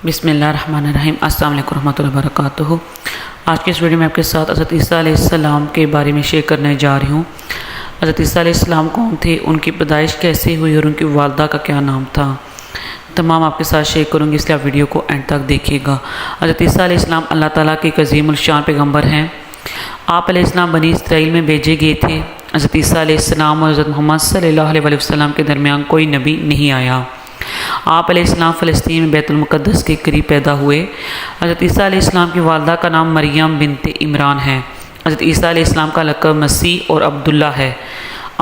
بسم اللہ الرحمن الرحیم۔ السلام علیکم ورحمۃ اللہ وبرکاتہ۔ آج کے اس ویڈیو میں آپ کے ساتھ حضرت عیسیٰ علیہ السلام کے بارے میں شیئر کرنے جا رہی ہوں۔ حضرت عیسیٰ علیہ السلام کون تھے، ان کی پیدائش کیسے ہوئی اور ان کی والدہ کا کیا نام تھا، تمام آپ کے ساتھ شیئر کروں گی، اس لیے آپ ویڈیو کو اینڈ تک دیکھیے گا۔ حضرت عیسیٰ علیہ السلام اللہ تعالیٰ کے ایک عظیم الشان پیغمبر ہیں۔ آپ علیہ السلام بنی اسرائیل میں بھیجے گئے تھے۔ حضرت عیسیٰ علیہ السلام اور حضرت محمد صلی اللہ علیہ وسلم کے درمیان کوئی نبی نہیں آیا۔ آپ علیہ السلام فلسطین میں بیت المقدس کے قریب پیدا ہوئے۔ حضرت عیسیٰ علیہ السلام کی والدہ کا نام مریم بنت عمران ہے۔ حضرت عیسیٰ علیہ السلام کا لقب مسیح اور عبداللہ ہے۔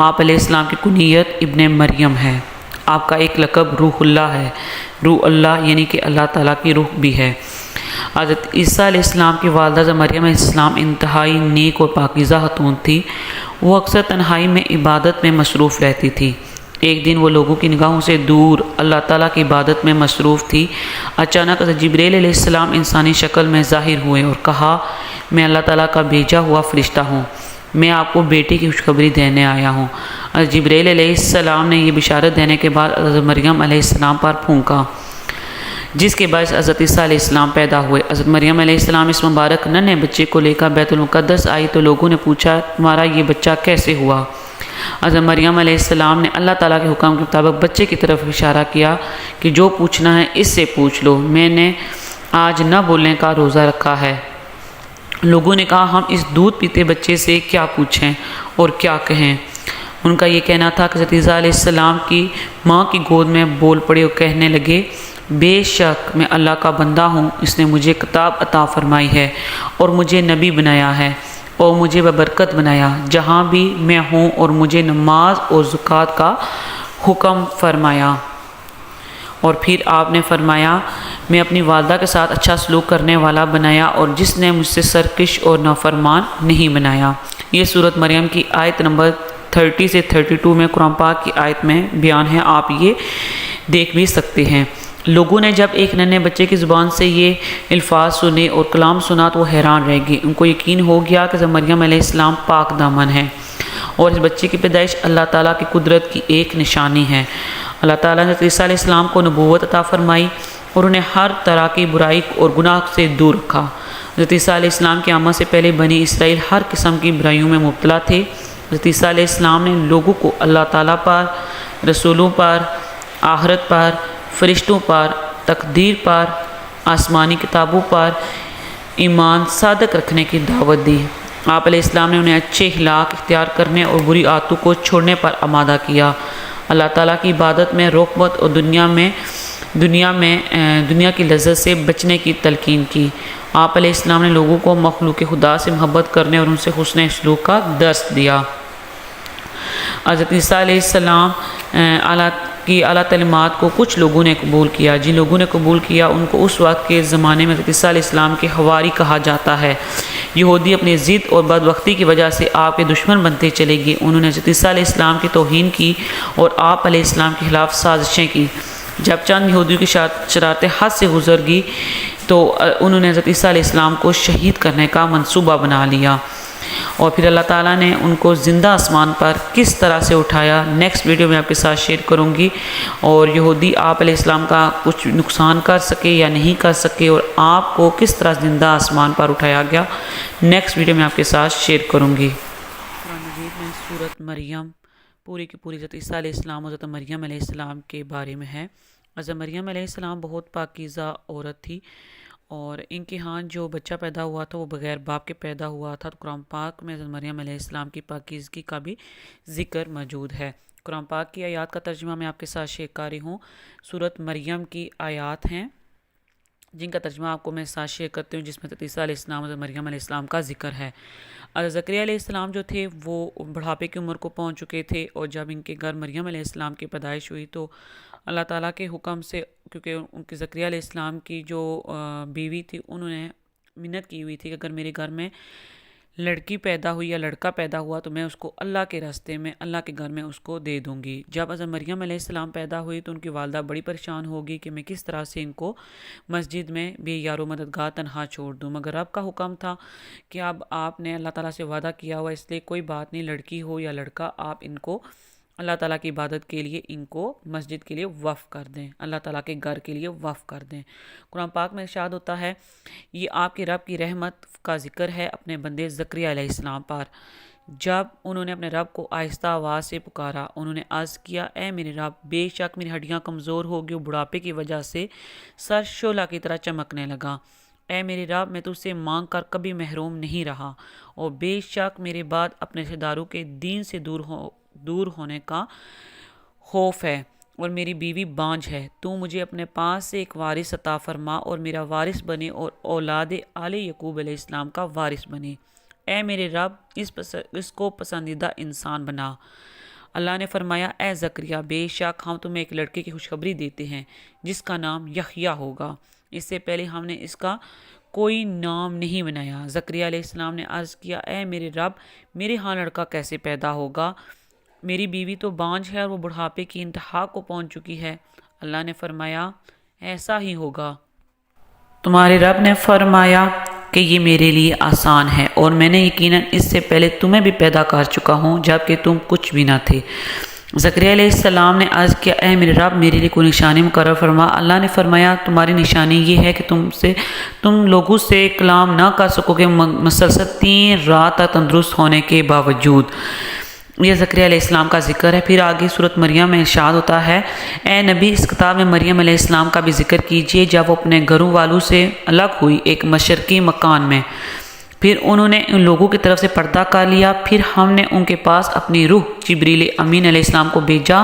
آپ علیہ السلام کی کنیت ابن مریم ہے۔ آپ کا ایک لقب روح اللہ ہے۔ روح اللہ یعنی کہ اللہ تعالیٰ کی روح بھی ہے۔ حضرت عیسیٰ علیہ السلام کی والدہ مریم علیہ السلام انتہائی نیک اور پاکیزہ خاتون تھی۔ وہ اکثر تنہائی میں عبادت میں مصروف رہتی تھی۔ ایک دن وہ لوگوں کی نگاہوں سے دور اللہ تعالیٰ کی عبادت میں مصروف تھی۔ اچانک حضرت جبرائیل علیہ السلام انسانی شکل میں ظاہر ہوئے اور کہا، میں اللہ تعالیٰ کا بھیجا ہوا فرشتہ ہوں، میں آپ کو بیٹی کی خوشخبری دینے آیا ہوں۔ حضرت جبرائیل علیہ السلام نے یہ بشارت دینے کے بعد حضرت مریم علیہ السلام پر پھونکا، جس کے باعث حضرت عیسیٰ علیہ السلام پیدا ہوئے۔ حضرت مریم علیہ السلام اس مبارک ننھے بچے کو لے کر بیت المقدس آئی تو لوگوں نے پوچھا، تمہارا یہ بچہ کیسے ہوا؟ حضرت مریم علیہ السلام نے اللہ تعالیٰ کے حکم کے مطابق بچے کی طرف اشارہ کیا کہ جو پوچھنا ہے اس سے پوچھ لو، میں نے آج نہ بولنے کا روزہ رکھا ہے۔ لوگوں نے کہا، ہم اس دودھ پیتے بچے سے کیا پوچھیں اور کیا کہیں؟ ان کا یہ کہنا تھا کہ حضرت عیسیٰ علیہ السلام کی ماں کی گود میں بول پڑے اور کہنے لگے، بے شک میں اللہ کا بندہ ہوں، اس نے مجھے کتاب عطا فرمائی ہے اور مجھے نبی بنایا ہے اور مجھے ببرکت بنایا، جہاں بھی میں ہوں، اور مجھے نماز اور زکوٰۃ کا حکم فرمایا۔ اور پھر آپ نے فرمایا، میں اپنی والدہ کے ساتھ اچھا سلوک کرنے والا بنایا اور جس نے مجھ سے سرکش اور نافرمان نہیں بنایا۔ یہ سورۃ مریم کی آیت نمبر 30 سے 32 میں قرآن پاک کی آیت میں بیان ہے، آپ یہ دیکھ بھی سکتے ہیں۔ لوگوں نے جب ایک ننھے بچے کی زبان سے یہ الفاظ سنے اور کلام سنا تو وہ حیران رہ گئے۔ ان کو یقین ہو گیا کہ مریم علیہ السلام پاک دامن ہے اور اس بچے کی پیدائش اللہ تعالیٰ کی قدرت کی ایک نشانی ہے۔ اللہ تعالیٰ نے عیسیٰ علیہ السلام کو نبوت عطا فرمائی اور انہیں ہر طرح کی برائی اور گناہ سے دور رکھا۔ حضرت عیسیٰ علیہ السلام کی آمد سے پہلے بنی اسرائیل ہر قسم کی برائیوں میں مبتلا تھے۔ حضرت عیسیٰ علیہ السلام نے لوگوں کو اللہ تعالیٰ پر، رسولوں پر، آخرت پر، فرشتوں پر، تقدیر پر، آسمانی کتابوں پر ایمان صادق رکھنے کی دعوت دی۔ آپ علیہ السلام نے انہیں اچھے اخلاق اختیار کرنے اور بری عادتوں کو چھوڑنے پر آمادہ کیا۔ اللہ تعالیٰ کی عبادت میں رغبت اور دنیا کی لذت سے بچنے کی تلقین کی۔ آپ علیہ السلام نے لوگوں کو مخلوق خدا سے محبت کرنے اور ان سے حسن سلوک کا درس دیا۔ حضرت عیسیٰ علیہ السلام کی اعلیٰ تعلیمات کو کچھ لوگوں نے قبول کیا۔ جن لوگوں نے قبول کیا ان کو اس وقت کے زمانے میں حضرت عیسیٰ علیہ السلام کے حواری کہا جاتا ہے۔ یہودی اپنی ضد اور بدبختی کی وجہ سے آپ کے دشمن بنتے چلے گئے۔ انہوں نے حضرت عیسیٰ علیہ السلام کی توہین کی اور آپ علیہ السلام کے خلاف سازشیں کی۔ جب چند یہودیوں کی شرارتیں حد سے گزر گئی تو انہوں نے حضرت عیسیٰ علیہ السلام کو شہید کرنے کا منصوبہ بنا لیا اور پھر اللہ تعالیٰ نے ان کو زندہ آسمان پر کس طرح سے اٹھایا، نیکسٹ ویڈیو میں آپ کے ساتھ شیئر کروں گی۔ اور یہودی آپ علیہ السلام کا کچھ نقصان کر سکے یا نہیں کر سکے اور آپ کو کس طرح زندہ آسمان پر اٹھایا گیا، نیکسٹ ویڈیو میں آپ کے ساتھ شیئر کروں گی۔ قرآن مجید میں سورۃ مریم پوری کی پوری حضرت عیسیٰ علیہ السلام اور حضرت مریم علیہ السلام کے بارے میں ہے۔ حضرت مریم علیہ السلام بہت پاکیزہ عورت تھی اور ان کے ہاں جو بچہ پیدا ہوا تھا وہ بغیر باپ کے پیدا ہوا تھا۔ تو قرآن پاک میں حضرت مریم علیہ السلام کی پاکیزگی کا بھی ذکر موجود ہے۔ قرآن پاک کی آیات کا ترجمہ میں آپ کے ساتھ شیئر کر رہی ہوں۔ سورۃ مریم کی آیات ہیں جن کا ترجمہ آپ کو میں ساتھ شیئر کرتی ہوں، جس میں حضرت عیسیٰ علیہ السلام اور حضرت مریم علیہ السلام کا ذکر ہے۔ حضرت زکریا علیہ السلام جو تھے وہ بڑھاپے کی عمر کو پہنچ چکے تھے اور جب ان کے گھر مریم علیہ السلام کی پیدائش ہوئی تو اللہ تعالیٰ کے حکم سے، کیونکہ ان کی زکریا علیہ السلام کی جو بیوی تھی انہوں نے منت کی ہوئی تھی کہ اگر میرے گھر میں لڑکی پیدا ہوئی یا لڑکا پیدا ہوا تو میں اس کو اللہ کے راستے میں، اللہ کے گھر میں اس کو دے دوں گی۔ جب حضرت مریم علیہ السلام پیدا ہوئی تو ان کی والدہ بڑی پریشان ہوگی کہ میں کس طرح سے ان کو مسجد میں بے یار و مددگار تنہا چھوڑ دوں، مگر رب کا حکم تھا کہ اب آپ نے اللہ تعالیٰ سے وعدہ کیا ہوا، اس لیے کوئی بات نہیں، لڑکی ہو یا لڑکا آپ ان کو اللہ تعالیٰ کی عبادت کے لیے ان کو مسجد کے لیے وقف کر دیں، اللہ تعالیٰ کے گھر کے لیے وقف کر دیں۔ قرآن پاک میں ارشاد ہوتا ہے، یہ آپ کے رب کی رحمت کا ذکر ہے اپنے بندے زکریا علیہ السلام پر۔ جب انہوں نے اپنے رب کو آہستہ آواز سے پکارا، انہوں نے عرض کیا، اے میرے رب، بے شک میری ہڈیاں کمزور ہو گئی اور بڑھاپے کی وجہ سے سر شعلہ کی طرح چمکنے لگا۔ اے میرے رب، میں تجھ سے مانگ کر کبھی محروم نہیں رہا، اور بے شک میرے بعد اپنے رشتہ داروں کے دین سے دور ہونے کا خوف ہے، اور میری بیوی بانجھ ہے۔ تو مجھے اپنے پاس سے ایک وارث عطا فرما اور میرا وارث بنے اور اولاد آل یعقوب علیہ السلام کا وارث بنے۔ اے میرے رب، اس کو پسندیدہ انسان بنا۔ اللہ نے فرمایا، اے زکریا، بے شک ہم تمہیں ایک لڑکے کی خوشخبری دیتے ہیں جس کا نام یحییٰ ہوگا۔ اس سے پہلے ہم نے اس کا کوئی نام نہیں بنایا۔ زکریا علیہ السلام نے عرض کیا، اے میرے رب، میرے ہاں لڑکا کیسے پیدا ہوگا؟ میری بیوی تو بانجھ ہے اور وہ بڑھاپے کی انتہا کو پہنچ چکی ہے۔ اللہ نے فرمایا، ایسا ہی ہوگا۔ تمہارے رب نے فرمایا کہ یہ میرے لیے آسان ہے، اور میں نے یقیناً اس سے پہلے تمہیں بھی پیدا کر چکا ہوں جبکہ تم کچھ بھی نہ تھے۔ زکریا علیہ السلام نے عرض کیا، اے میرے رب، میرے لیے کوئی نشانی مقرر فرما۔ اللہ نے فرمایا، تمہاری نشانی یہ ہے کہ تم لوگوں سے کلام نہ کر سکو گے مسلسل 3 رات تک تندرست ہونے کے باوجود۔ یہ زکریا علیہ السلام کا ذکر ہے۔ پھر آگے سورۃ مریم میں ارشاد ہوتا ہے، اے نبی، اس کتاب میں مریم علیہ السلام کا بھی ذکر کیجیے جب وہ اپنے گھروں والوں سے الگ ہوئی ایک مشرقی مکان میں۔ پھر انہوں نے ان لوگوں کی طرف سے پردہ کر لیا، پھر ہم نے ان کے پاس اپنی روح جبریل امین علیہ السلام کو بھیجا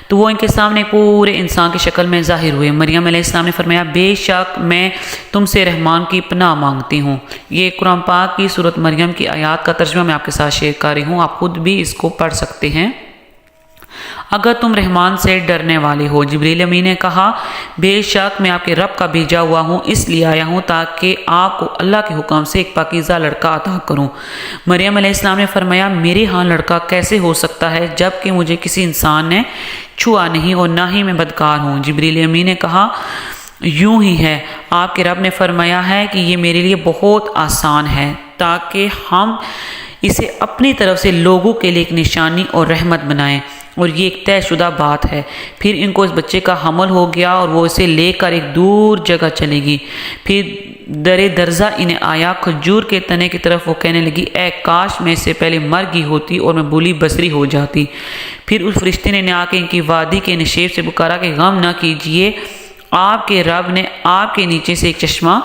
تو وہ ان کے سامنے پورے انسان کی شکل میں ظاہر ہوئے۔ مریم علیہ السلام نے فرمایا، بے شک میں تم سے رحمان کی پناہ مانگتی ہوں۔ یہ قرآن پاک کی سورۃ مریم کی آیات کا ترجمہ میں آپ کے ساتھ شیئر کر رہی ہوں، آپ خود بھی اس کو پڑھ سکتے ہیں اگر تم رحمان سے ڈرنے والے ہو۔ جبریل امین نے کہا، بے شک میں آپ کے رب کا بھیجا ہوا ہوں، اس لیے آیا ہوں تاکہ آپ کو اللہ کے حکم سے ایک پاکیزہ لڑکا عطا کروں۔ مریم علیہ السلام نے فرمایا، میرے ہاں لڑکا کیسے ہو سکتا ہے جبکہ مجھے کسی انسان نے چھوا نہیں اور نہ ہی میں بدکار ہوں۔ جبریل امین نے کہا، یوں ہی ہے، آپ کے رب نے فرمایا ہے کہ یہ میرے لیے بہت آسان ہے تاکہ ہم اسے اپنی طرف سے لوگوں کے لیے ایک نشانی اور رحمت بنائیں، اور یہ ایک طے شدہ بات ہے۔ پھر ان کو اس بچے کا حمل ہو گیا اور وہ اسے لے کر ایک دور جگہ چلے گی۔ پھر درزہ انہیں آیا کھجور کے تنے کی طرف، وہ کہنے لگی، اے کاش میں اس سے پہلے مر گئی ہوتی اور میں بولی بصری ہو جاتی۔ پھر اس فرشتے نے آ کے ان کی وادی کے نشیب سے پکارا کہ غم نہ کیجیے، آپ کے رب نے آپ کے نیچے سے ایک چشمہ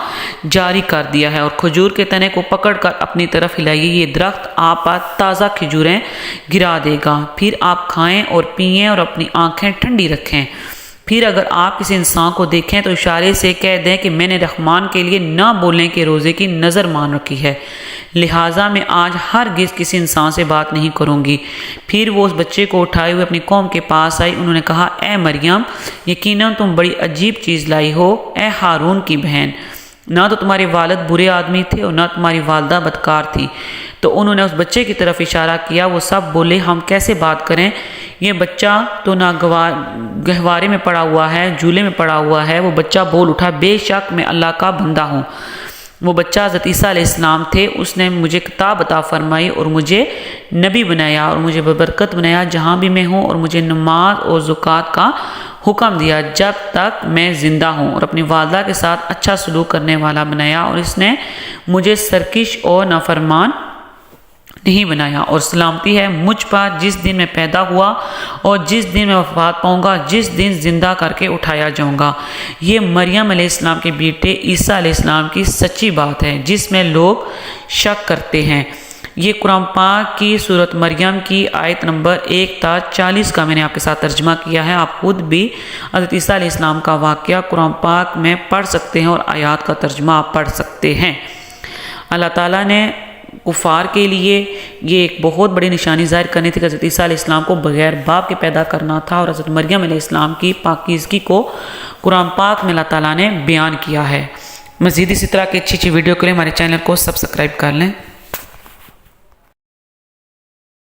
جاری کر دیا ہے، اور کھجور کے تنے کو پکڑ کر اپنی طرف ہلائیے، یہ درخت آپ پر تازہ کھجوریں گرا دے گا، پھر آپ کھائیں اور پئیں اور اپنی آنکھیں ٹھنڈی رکھیں۔ پھر اگر آپ کسی انسان کو دیکھیں تو اشارے سے کہہ دیں کہ میں نے رحمان کے لیے نہ بولنے کے روزے کی نظر مان رکھی ہے، لہٰذا میں آج ہرگز کسی انسان سے بات نہیں کروں گی۔ پھر وہ اس بچے کو اٹھائے ہوئے اپنی قوم کے پاس آئی، انہوں نے کہا، اے مریم، یقیناً تم بڑی عجیب چیز لائی ہو، اے ہارون کی بہن، نہ تو تمہارے والد برے آدمی تھے اور نہ تمہاری والدہ بدکار تھی۔ تو انہوں نے اس بچے کی طرف اشارہ کیا، وہ سب بولے، ہم کیسے بات کریں، یہ بچہ تو نہ گہوارے میں پڑا ہوا ہے، جھولے میں پڑا ہوا ہے۔ وہ بچہ بول اٹھا، بے شک میں اللہ کا بندہ ہوں۔ وہ بچہ حضرت عیسیٰ علیہ السلام تھے، اس نے مجھے کتاب عطا فرمائی اور مجھے نبی بنایا اور مجھے ببرکت بنایا جہاں بھی میں ہوں، اور مجھے نماز اور زکوٰۃ کا حکم دیا جب تک میں زندہ ہوں، اور اپنی والدہ کے ساتھ اچھا سلوک کرنے والا بنایا، اور اس نے مجھے سرکش اور نافرمان نہیں بنایا، اور سلامتی ہے مجھ پر جس دن میں پیدا ہوا اور جس دن میں وفات پاؤں گا، جس دن زندہ کر کے اٹھایا جاؤں گا۔ یہ مریم علیہ السلام کے بیٹے عیسیٰ علیہ السلام کی سچی بات ہے جس میں لوگ شک کرتے ہیں۔ یہ قرآن پاک کی سورۃ مریم کی آیت نمبر 1 تا 40 کا میں نے آپ کے ساتھ ترجمہ کیا ہے۔ آپ خود بھی حضرت عیسیٰ علیہ السلام کا واقعہ قرآن پاک میں پڑھ سکتے ہیں اور آیات کا ترجمہ آپ پڑھ سکتے ہیں۔ اللہ تعالیٰ نے کفار کے لیے یہ ایک بہت بڑی نشانی ظاہر کرنی تھی کہ حضرت عیسیٰ علیہ السلام کو بغیر باپ کے پیدا کرنا تھا، اور حضرت مریم علیہ السلام کی پاکیزگی کو قرآن پاک میں اللہ تعالیٰ نے بیان کیا ہے۔ مزید اسی طرح کی اچھی ویڈیو کے لیے ہمارے چینل کو سبسکرائب کر لیں۔